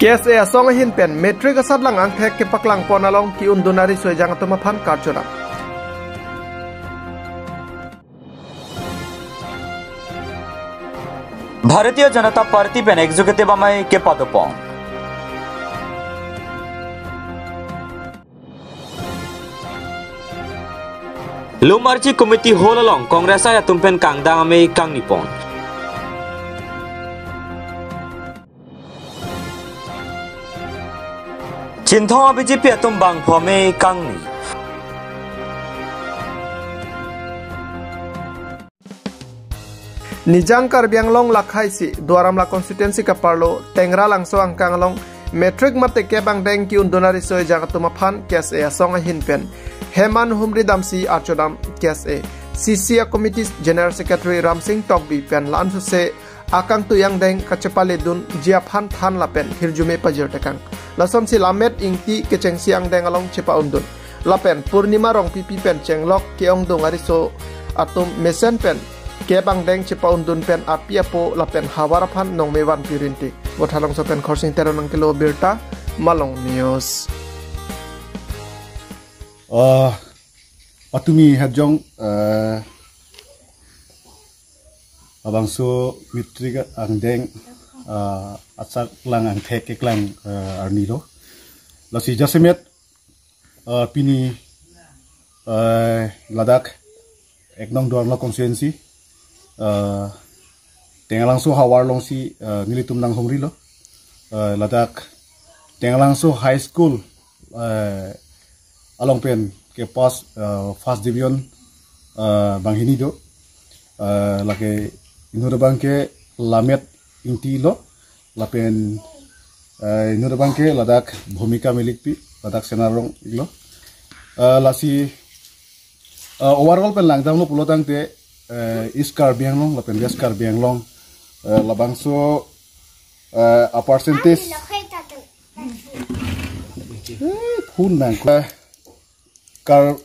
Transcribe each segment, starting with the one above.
Kes e asong hin pen metric asat lang ang thek ke paklang ponalong ki undunari soejang atoma phan karchora. Bharatiya Janata party pen executive अमाय के पदपो लुमार्ची कमिटी होललोंग कांग्रेस या तुमपेन कांगदांग अमे कांगनिपोन चिंथों बीजेपी तुम बांग फमे Kangni Nijang Karbianglong Lakhaisi Duaramla constituency ka parlo tengra langso ang kangalong metric mate ke bang deng ki undonari soy jagatuma phan kes e asong hin pen Heman Humri Damsi Archodam kes e CCA Committee General Secretary Ramsing Tokbi pen lan su se akang tu yang deng kachepale dun jia phan than la pen hirjume pajir tekang lasom si lamet ingti ke cheng siang deng along chepa undun la pen Purnima rong pipi pen chenglok ke ong dongari so atum mesen pen Kebang deng cepa undun pen apia po lapen hawarapan nong mewan pirinti. Bothalong so pen korsing tero nang kilo birta malong news. Atumi hadjong abang so mitriga ang deng atsak lang ang thek lang arnilo. Lasi jasemet pini ladak eknong dorna konstituensi. Tengalangso hawar long si nilitum nang homri lo ladak Tengalangso high school along pen ke pas first division banghini do lake inura bangke lamet inti lo lapen inura bangke ladak bhumika milikpi ladak senarong lo lasi overall pen langdam lo pulotang te East Karbianglong, lapen West Karbianglong, labangso a percentage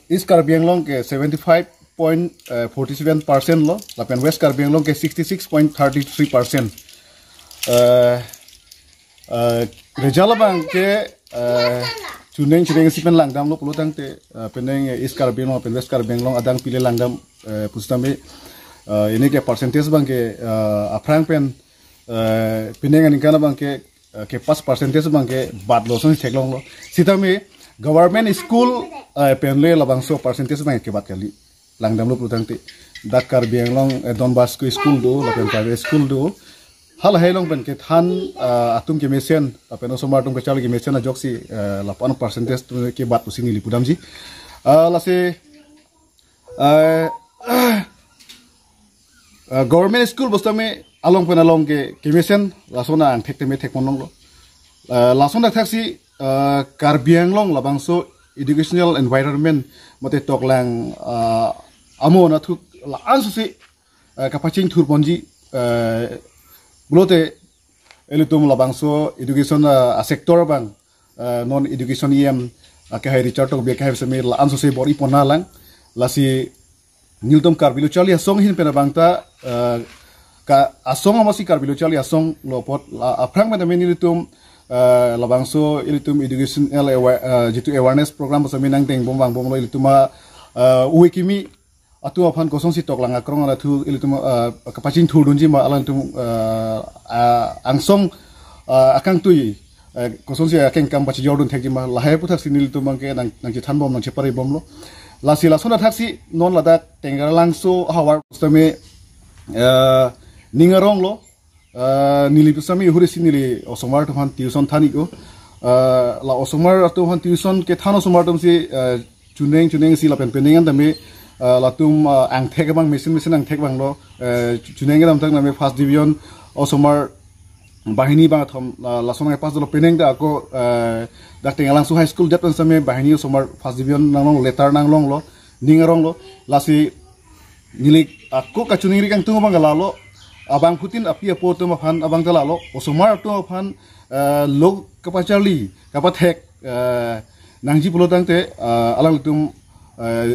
East Karbianglong ke 75.47% lo, lapen West Karbianglong ke 66.33%. Rejalabang ke Cuneng sipen langdam lo pulutang te peneng East Karbianglong pen West Karbianglong adang pilih langdam pustambe ini ke percentage bang ke aprang pen peneng anikana bang ke pas percentage bang ke bad lo song ceklong lo sitame government school penle labang so percentage bang ke bad kali langdam lo pulutang te dak Karbianglong Don Bosco school do lapen private school do hal hailong pen ke than atum ke mesen apen osomar tum ke chal ke mesen ajoksi 8% ke bat pusing li pudamji lase government school bostame along pen along ke mesen lasona ang thek me thek monong lo lasona thaksi Karbianglong labangso educational environment mote toklang amona thuk la ansusi kapaching thurponji Bulote elitum labangso education sector bang non education ke hai Richard tok be ke hai seme la anso se bori ponalang lasi niltum karbilu chali asong hin pena bangta ka asong amasi karbilu chali asong lopot aprang me nilitum labangso elitum education jitu awareness program same nang teng bombang bomlo ilituma uikimi atu aphan kosong si tok langa krong ala thu ilitum kapacing thu dunji ma alan tum angsong akang tui kosong si akeng kam bachi jordun theki ma lahe puthak sinil tum ke nang ji than bom nang chepari bom lo lasi lasona thaksi non lada tengaralangso hawar stame ningarong lo nili pusami huri sinili osomar tum han tuition thani ko la osomar atu han tuition ke thano somar tum si chuneng si la penpenengan tame latum ang thek bang mesin ang thek bang lo chuneng dam tak name first division osomar bahini bang thom lasong pas lo peneng da ko dak Tengalangso high school jatan same bahini osomar first division nang letter nang long lo ningarong lo lasi nilik ako ka chuning ri kang tungo bang lalo abang putin api apo to maphan abang talalo osomar to maphan log kapachali kapathek nangji pulotang te alang tum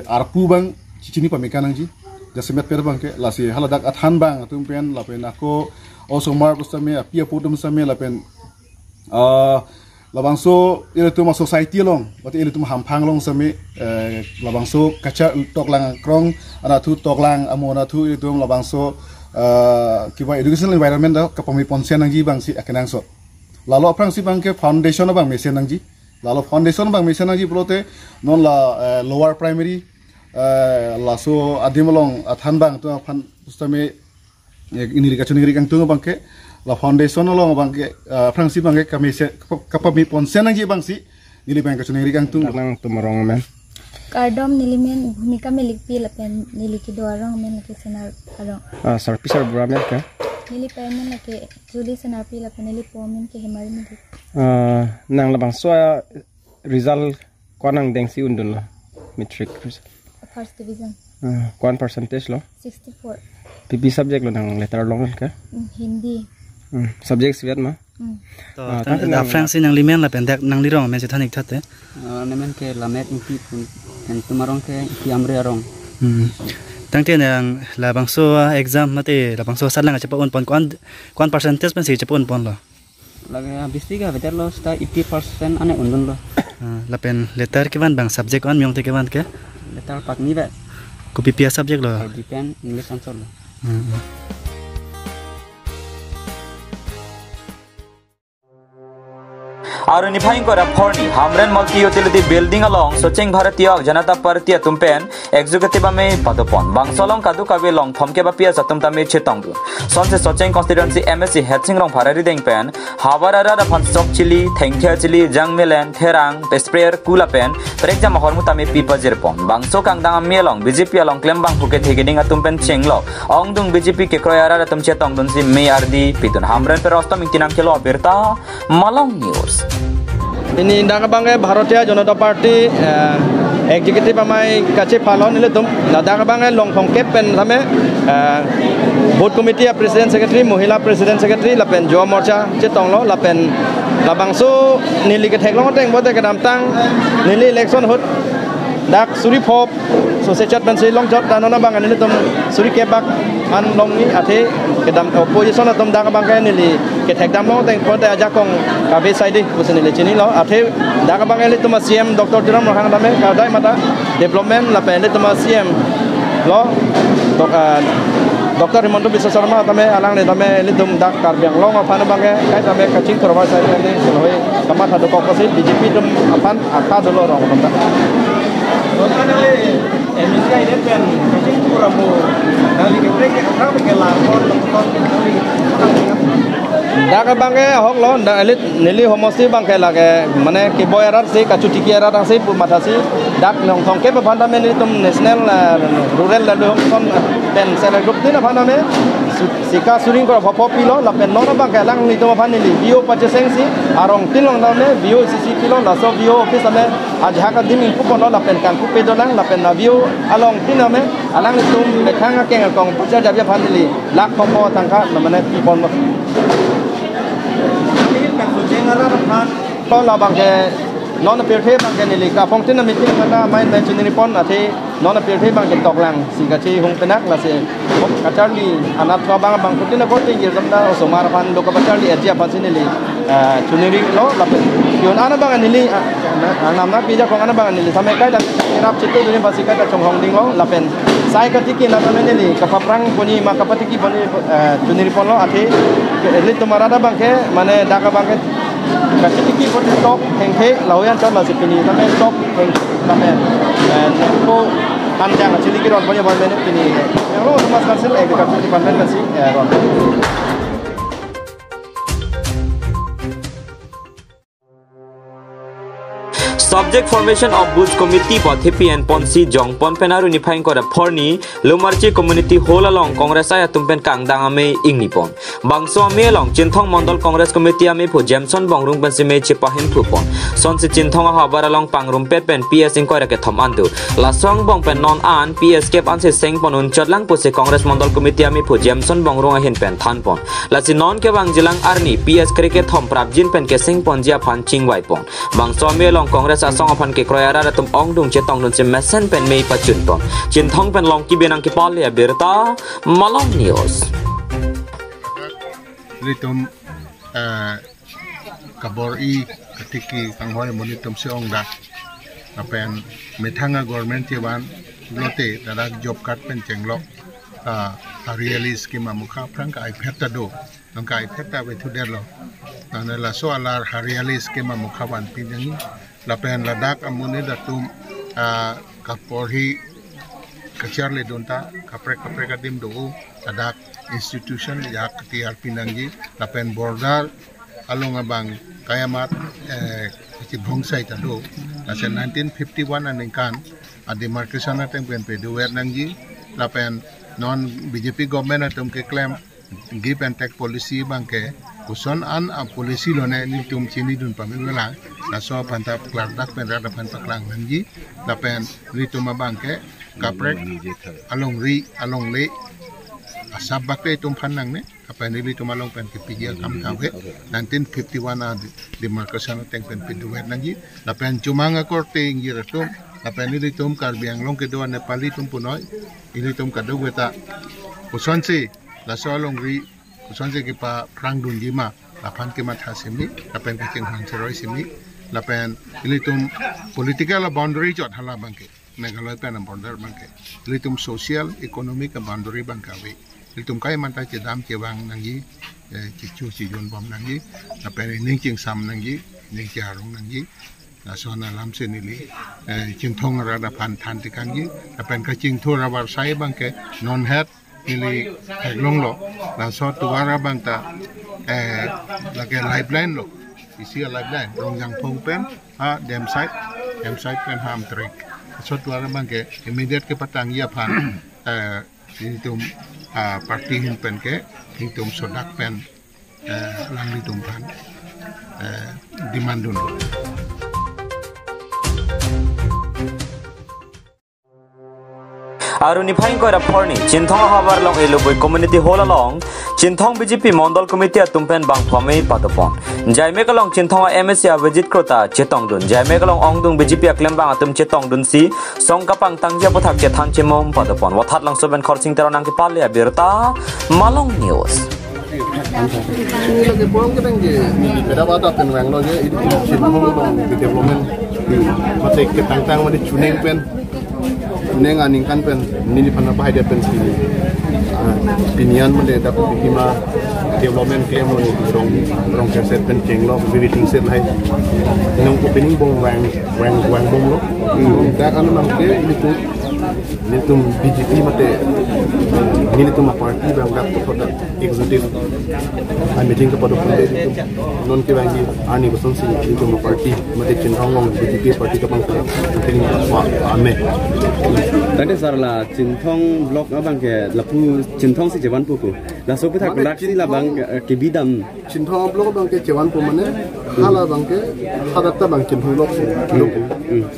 arpu bang cicini pamikanang ji jasemet per bang ke lasi haladak athan bang tum pen lapen ako osomar bustame apia podum same lapen labangso ile tu ma society long bati ile tu hampang long sami labangso kaca toklang krong ana tu toklang amona tu ile tu labangso kiba educational environment da kapami ponsen nangji bangsi akenang so lalu aprang si bangke foundation bang mesen nangji lalu foundation bang mesen nangji blote non la lower primary laso adimolong athan bang tu fan pustame ini rika chuni rika tu bangke la foundation lo bangke frangsi bangke kami se kapami ponsen nangji bangsi nili bangke chuni rika tu nang tumarong men Kardom nilimen bhumika में लिख पी लपेन नीली की द्वारों में लगे सेनार करो सर्पिसर ब्राह्मण का नीली पैन में लगे जुली सेनार पी लपेन नीली पोमेन के हिमारी में nang labang so result kwan nang dengsi undun la metric first division kwan percentage lo 64 PP subject lo nang letter long ka Hindi subject siat ma to France nang limen la pendak nang lirong men sithanik thate nemen ke lamet inti pun en tumarong ke ki amre arong tangte nang la bangso exam mate la bangso satlang acha pon kwan percentage pen si cha pon lo lage bisti ga betar lo sta 80% ane undun lo la pen letter ke ban bang subject on myong te ke ban ke letter pak ni ba ko PPS subject lo depend English answer lo Aruni phaing kora phorni Hamren multi utility building along Socheng Bharatiya Janata Party tumpen executive ame padopon bangsolong kadu kabe long phomke ba pia satum tame chetongdu sonse Socheng constituency MSC Hetsing rong Bharari dengpen Habarara da phansok chili thengthia chili jangmelen therang sprayer kula pen prekjam hormu tame pipa jerpon bangso kangdang amelong BJP along klembang phuke thegeding atumpen chenglo ongdung BJP ke kroyara da tum chetongdun si me ardi pitun Hamren per rostom intinam kelo abirta Malong News ini indang bangke Bharatiya Janata Party executive amai kache phalon ile tum ladang bangke long phong kep pen thame board committee president secretary mohila president secretary lapen jo morcha chetong lo lapen labangso nili ke theklong teng bote ke damtang nili election hut dak suri phop so sechat ban sei long jot danona bang nili tum suri ke bak an long ni athe ke dam opposition atom dak bangke nili ke thek dam long teng pote aja kong kabe side busen nili chini lo athe dak bangke nili tum CM Dr. Tiram Rahang dame ka dai mata development la pen tum CM lo Dr. Himanto Biswa Sharma tame alang le tame nili tum dak karbyang long aphan bangke kai tame kaching korwa sai ni seloi tamat hadu kok kosi BJP tum aphan akha dolo rong tum Soalnya emisnya ini kan kecil kurang mau dari keprek orang pakai larpon dak bangke hok lo dak elit nili homosi bangke lage mane ki boyarar se kacuti ki erar se matasi dak nong thong ke bhanda me ni tum national rural lalu kon pen sel group ni na bhanda me sika suring ko phopo pilo la pen no bangke lang ni tum bhan ni bio purchasing si arong tin long na me bio cc kilo la so bio office ame ajha ka dim in ko la pen kan ku pe do lang la pen na bio along tin ame alang ni tum le khanga ke ngong puja jabya bhan ni lak phopo tangka mane pi pon Kalau labang ke non appearance bang ke nili ka phong tin na meeting mana main mention ni pon ati non appearance bang ke toklang si kachi hung penak la se kacharli anat ka bang putin ko te yir zamda somar pan do ka kacharli aja pan sinili chuniri lo la pe yon ana bang nili namna pija ko ana bang nili samai kai da rap chitu duni basi kai da chong hong ding lo la pen sai ka tiki na ta nili ka paprang poni ma ka patiki bani chuniri pon lo ati elit tumara da bang ke mane da ka bang ke kasi tiki po top henghe lawan kan masih pini tapi top heng tapi ko panjang actually kita orang punya banyak pini yang lo mas kansel agriculture department masih ron Subject formation of Booth Committee for TPN Ponsi Jong Pon Penaru Niphaing Kora Phorni Lumarchi community whole along Congress ay tumpen kangdang ame ingni pon Bangso ame along Chinthong Mondol Congress Committee ame po Jameson Bongrung Pensime Chipahin Pupon Son si Chinthong habar along Pangrum Pet Pen PS in Kora ke Thom Andu Lasong Bong Pen non an PS Kep Anse Seng Ponun Chotlang po si Congress Mondol Committee ame po Jameson Bongrung ahin pen Than Pon Lasi non ke Bang Jilang Arni PS Cricket Thom Prabjin Pen ke Seng Pon Jia Phan Ching Wai Pon Bangso ame along Congress asong apan ke kroyara datum ongdung chetong dun se mesen pen mei pachun ton Chinthong pen long ki benang ki pal ya berta Malong News Litum kabori ketiki kanghoi monitum seong dak apen methanga government tiban lote dadak job card pen chenglok hariali scheme amukha prangka ipeta do nangka ipeta betu derlo nana so alar hariali scheme amukha ban pinjangi lapen ladak amune datum kapori kacharle donta kapre kadim do dadak institution yak tiar pinangi lapen border along abang kayamat bongsai tado nasa 1951 aningkan demarcation ateng pen peduwer nangji lapen non BJP government atum ke claim give and take policy bangke kuson an policy lone ni tum chini dun pamela na so panta klardak pen rada pen paklang nangji lapen rituma bangke kaprek along le asab bakte tum phanang ne apa nili tumalong pen kepijia kam kawe 1951 demarcation ateng pen peduwer nangji lapen cumanga korte ingi ratum apa nili tum karbiang long kedua Nepali tum punoi ini tum kado weta kusonsi la solong ri kusonsi kipa prang dun jima lapan kemat hasimi lapen kecing hanseroi simi lapen ini tum political boundary jot hala bangke Meghalaya pen border bangke ini tum social economic boundary bangkawi ini tum kai mantai cedam cewang nanggi cicu cijon bom nanggi lapen ini cing sam nanggi ini jarung nanggi nasona lam senili cingthong rada pan than tikangi apen ka cingtho rabar sai bangke non het ili heglong lo la so tuara bangta lage lifeline lo isi lifeline rong yang phong pen dem site pen ham trek so tuara bangke immediate ke patang ya pan tum party hin pen ke tum sodak pen lang li tum pan dimandun Aruni phain ko raporni Chinthong habar long eloboi community hall along Chinthong BJP Mondol committee atumpen bang phame patopon jaime kalong Chinthong MSC visit krota chetong dun jaime kalong ongdung BJP aklem bang atum chetong dun si songkapang tangja pothak che than chemom patopon wathat lang soben khorsing teronang ki palle abirta Malong News Ini lagi pulang kita nge, beda bata penwang lo je, ini Chinthong dong development, masih ketang-tang masih cuning pen. Neng aningkan pen nini pana bahai dia pen sini pinian mende dapat bima development ke mo ni rong set pen cenglo visiting set lai nong opening bong wang bong lo da kan nang ke ini tu BJP mate ini tu party bang dak to pada executive meeting kepada pende non ke bangi ani beson si itu party mate Chinthong BJP party ke bang meeting ame tadi sarla Chinthong blok abang ke lapu Chinthong si Jawan puku la so pita kelak si la bang ke bidam Chinthong blok bang ke Jawan pu mane hala bang ke hadata bang Chinthong blok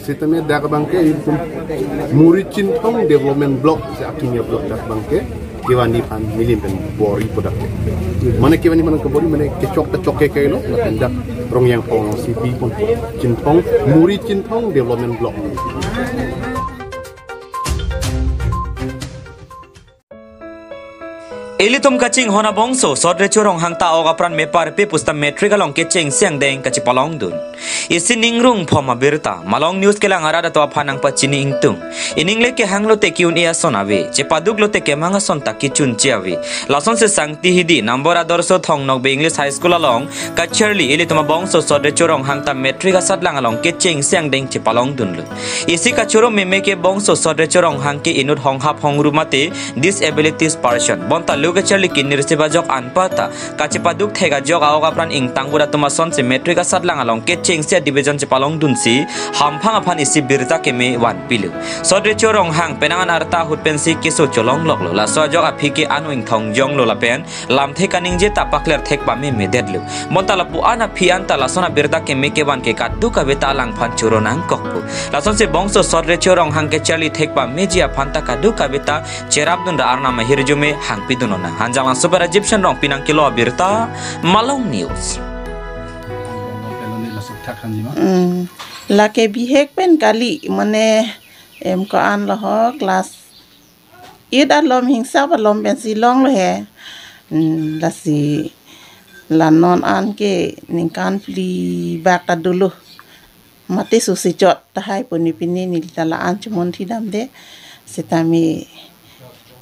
sistemnya dak bang ke itu muri Chinthong development block si akinya blok dak bang ke kiwani pan milim pen bori produk mana kiwani mana kebori mana kecok ke lo la pendak rong yang pong CP pun Chinthong muri Chinthong development block Elitum kaching hona bongso sodre chorong hangta og apran mepar pe pusta metric along kecheng siang deng kachi palong dun isi ningrung phoma birta Malong News kelang arada to phanang pachini ingtung iningle ke hanglo te kiun ia sonawe che paduk lo te ke manga son takki chun chiawe lason se sangti hidi number adorso thong nok be English high school along kacharli elitum bongso sodre chorong hangta metric asadlang along kecheng siang deng che palong dun lu isi kachoro meme ke bongso sodre chorong hangke inut hong hap hong rumate disabilities person bonta Charlie kinir se bajok anpata kacipaduk thega jog aoga pran ing tanggura tumason se metric asat lang along ke chengsia division se palong dunsi hamphang aphan isi birta keme wan pilu sodre chorong hang penangan arta hutpensi kiso cholong loklo la so jog aphike anuing thong jong lo lapen lam the kaning je tapakler thek pa me mededlu montala pu ana phian ta lasona birta keme ke wan ke kaddu ka beta lang phan choronang kokpu lason se bongso sodre chorong hang ke Charlie thek pa mejia phanta kaddu ka beta cherabdun ra arna ma hirjume hang pidun Hanjalan Super Egyptian rong pinang kilo abirta Malong News. Lake bihek pen kali mane em ko an lo ho class ida lom hingsa ba lom ben si long lo he la si la non an ke ningkan pli bak ta dulu mati susi jot tahai puni pini ni la an cumon tidam de sitami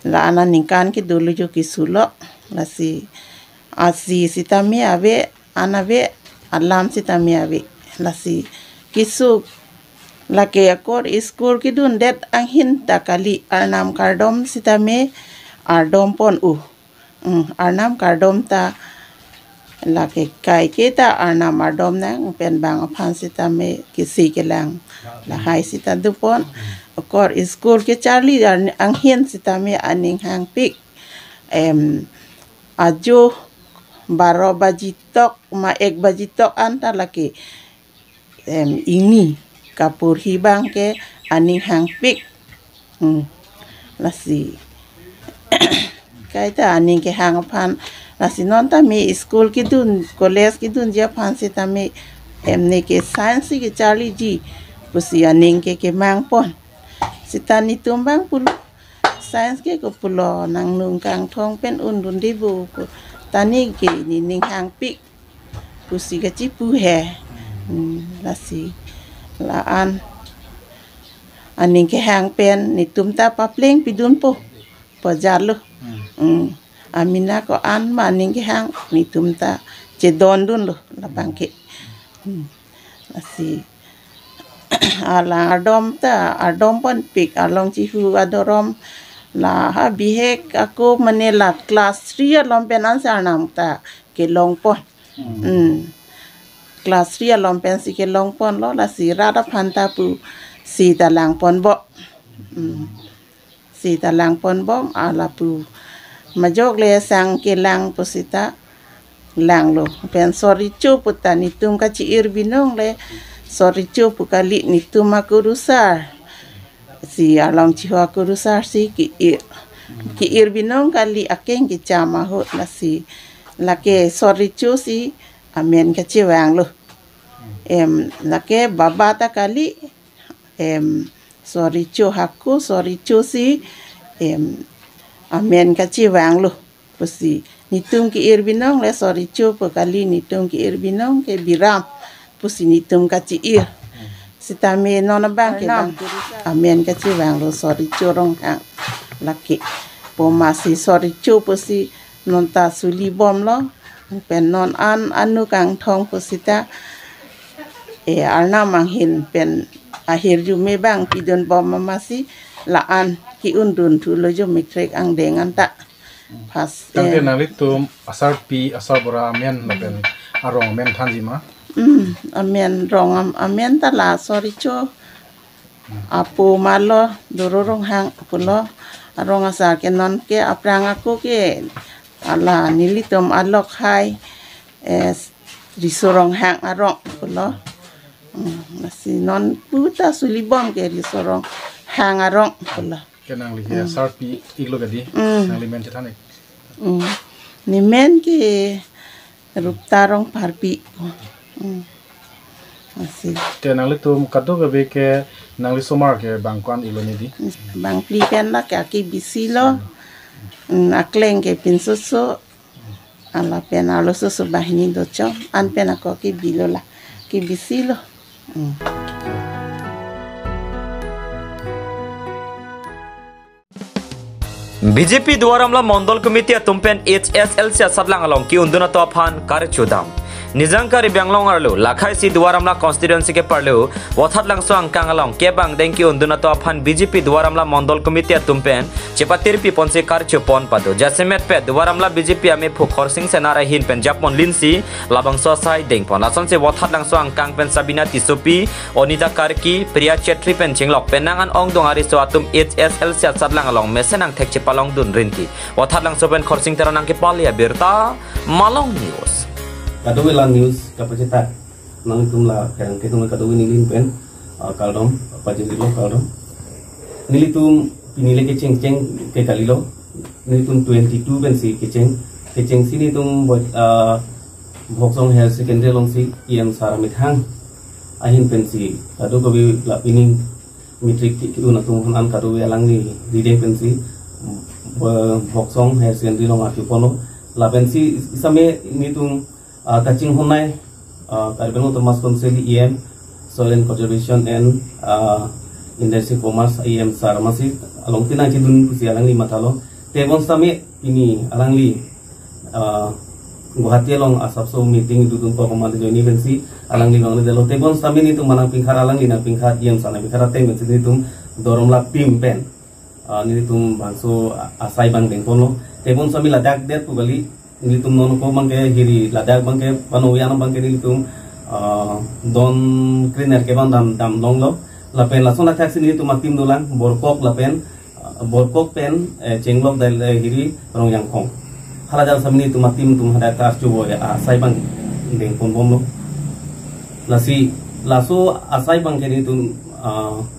la anan ningkan ke dulu jo kisulo la si asi sitami ave anabe alam sitami ave la si kisu la ke akor school kidun det anghin takali arnam kardom sitame ardom pon arnam kardom ta la ke kai kita arnam ardom nang pen bang aphan sitame kisi kelang la hai sita dupon akor school ke charli anghin sitame aning hang pik ajo 12 bajitok ma ek bajitok anta laki ini kapur hibang ke aning hang pik lasi kaita aning ke hang pan lasi non tami school kidun college kidun dia pan si tami emne ke science ke charli ji pusi aning ke mang pon sitani tumbang pul science ke ko pulo nang nung kang thong pen undun dibu tani ke ni ning hang pik pusi ke cipu he lasi la aning ke hang pen ni tumta papleng pidun po jalu amina ko an ma aning ke hang ni tumta je don dun lo la bangke lasi ala adom pon pik along ci hu adorom la ha bihek aku menela kelas 3 alom pen ansar nam ta ke long pon kelas 3 alom pen si ke long pon lo la si rada phanta pu si talang pon bo si talang pon bom ala pu majok le sang ke lang posita lang lo pen sorry chu putani tum ka ci ir binong le sorry chu pu kali ni tum aku rusar si along ci aku rusar si ki ir binong kali akeng ki chama ho la si la ke sorry chu si amen ka ci wang lo la ke babata kali sorry chu haku sorry chu si amen ka ci wang lo pusi nitum ki ir binong le sorry chu pu kali nitum ki ir binong ke biram pusi nitum ka ci ir sitame nona bang ke bang amen ka ci wang lo sorry chu rong hang laki po masi sorry chu pusi nonta suli bom lo pen non anu kang thong pusita arna manghin pen akhir jume bang pidon bom mamasi laan ki undun tu lojo mikrek ang dengan tak pas tangke nalit tu asar pi asar bora amen lapen arong amen thanjima amen rong amen ta la sorry cho apu malo dororong hang pulo arong asar ke non ke aprang aku ke ala nilitom alok hai risorong hang arong pulo masih non puta sulibom ke risorong hang arong pulo kenang liya sarpi iglo gadi nang limen cetane ni men ke ruptarong parpi masih kenang litum kado gabe ke nang li somar ke bangkwan iglo ni di bang pli pen la ke aki bisilo akleng ke pinsuso ala pen alo susu bahini docho an pen ako ki bilo la ki bisilo BJP द्वारा मंडल कमिटी तुमपेन HSL से सदलांग अलong की उन्दुना तो फान कार्य चुदाम निजंकारी बेंगलोंग आरलो लाखाई सी द्वारा कॉन्स्टिट्यूएंसी के परलो वथात लांगसो अंकांग अलong के बांग दें की उन्दुना तो फान बीजेपी द्वारा मंडल कमिटी तुमपेन चेपातिर पी पंसे कार्य चुपन पादो जैसे मेट पे द्वारा बीजेपी आमे फुखर सिंह से नारा हिन पेन जापन लिंसी लाबंगसो साई दें पन लासन से वथात लांगसो अंकांग पेन साबिना तिसुपी ओनिदा कारकी प्रिया चेट्री पेन चिंगलक पेनांगन ओंग दोंगारी सो आतुम HSL से सदलांग अलong मेसेनांग थेक चेपालोंग दुन रिनकी वथात लांगसो पेन खरसिंग तेरानांग के पालिया बिरता मालोंग news Kadu la news kapasitas nang tumla kerang ketung kadu nilin pen kaldom pajilo kaldom nilitum pinile ke ceng ke kalilo nilitum 22 pen si ke ceng sini tum boksong higher secondary long si yang saramit hang ahin pen si kadu ko bi la pining mitrik ki una tum han kadu alang ni reading pen si boksong higher secondary long aki pono la pen si isame nitum kaching honai Karibeno Thomas Konseli EM Soil and Conservation and Industry Commerce IM Sarmasi along tinang chidun pusi alang li matalo tebon same ini alang li Guwahati along asapso meeting itu tun komando join event si alang li bang delo tebon same ni tu manang pingkar alang li na pingkar IM sana pingkar teng bensi ni tum dorom la pimpen ni tum bangso asai bang deng pono tebon same ladak det tu bali ni tum non ko mangke hiri ladak bangke panoyan bangke ni tum don cleaner ke bang dam long lo lapen langsung nak taksi ni tu matim dolang borkok lapen borkok pen cenglok dari hiri orang yang kong halajar samini tu matim tu ada tar cubo ya asai bang deng pon bom lo lasi laso asai bang kini tu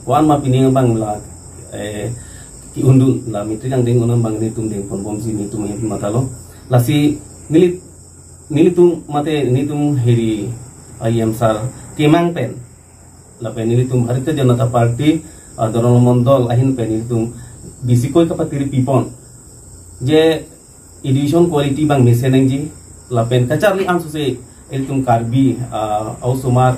wan ma pining bang la ki undun la mitri yang deng unam bang ni tu deng pon bom sini tu mahin mata lo lasi nili tu mate ni tu hiri ayam sar kemang pen lapen ini tum Bharatiya Janata Party dorong mondol ahin pen ini tum bisikoi kapatiri pipon je edition quality bang meseneng ji lapen kacarli angsu se ini tum karbi au sumar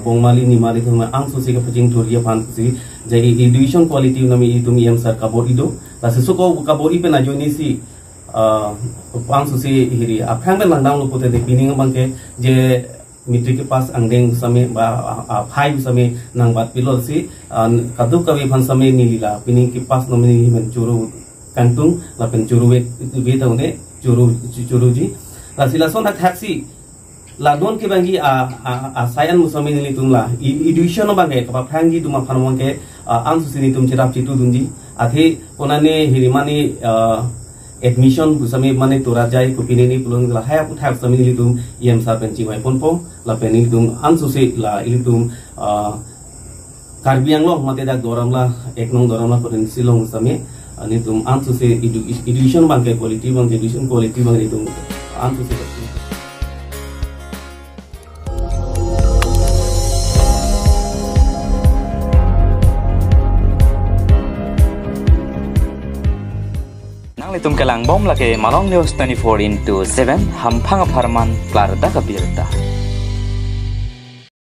bongmali nimali tum angsu se kapacing turia pan si je edition quality nami tum yam sar kabor ido la sesuko kabor ipen ajo ni si angsu se hiri aphang ben landang lo pote de pining bangke je mitri ke pas angdeng same phai same nang bat pilol si kadu kawi phan same nilila pining ke pas nomini men churu kantung la pen churu be taune churu ji la sila son ha taxi la don ke bangi sayan musame nili tumla education no bangai ka phangi tuma phanmong ke ansu sini tum chirap chitu dunji athe konane hirimani admission busame mane tora jai kupini ni pulung la haya puthak sami ni tum yem sa penci mai ponpo la peni tum ansu se la ilitum karbiang long mate dak doram la eknong doram la poten silong same ani tum ansu se education bangke quality bang education quality bang tum ansu se Litum kelang bom lagi Malong News 24/7 hampang aparman Klarda Kabirta.